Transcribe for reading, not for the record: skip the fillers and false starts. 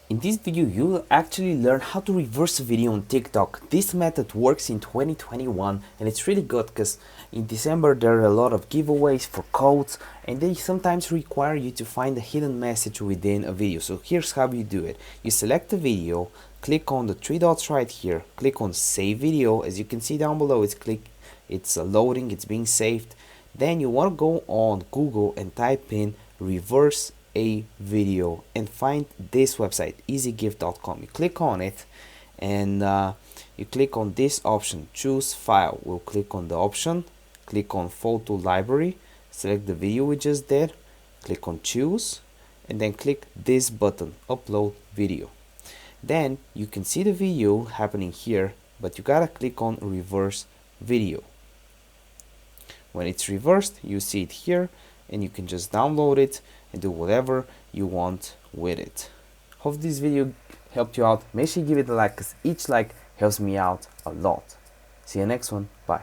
In this video, you will actually learn how to reverse a video on TikTok. This method works in 2021 and it's really good because in December there are a lot of giveaways for codes and they sometimes require you to find a hidden message within a video. So here's how you do it. You select the video, click on the three dots right here, click on save video. As you can see down below, it's loading, it's being saved. Then you want to go on Google and type in reverse a video and find this website, easygift.com. You click on it and you click on this option, choose file. We'll click on the option, click on photo library, select the video we just did, click on choose, and then click this button, upload video. Then you can see the video happening here, but you gotta click on reverse video. When it's reversed, you see it here and you can just download it and do whatever you want with it. Hope this video helped you out. Make sure you give it a like because each like helps me out a lot. See you next one. Bye.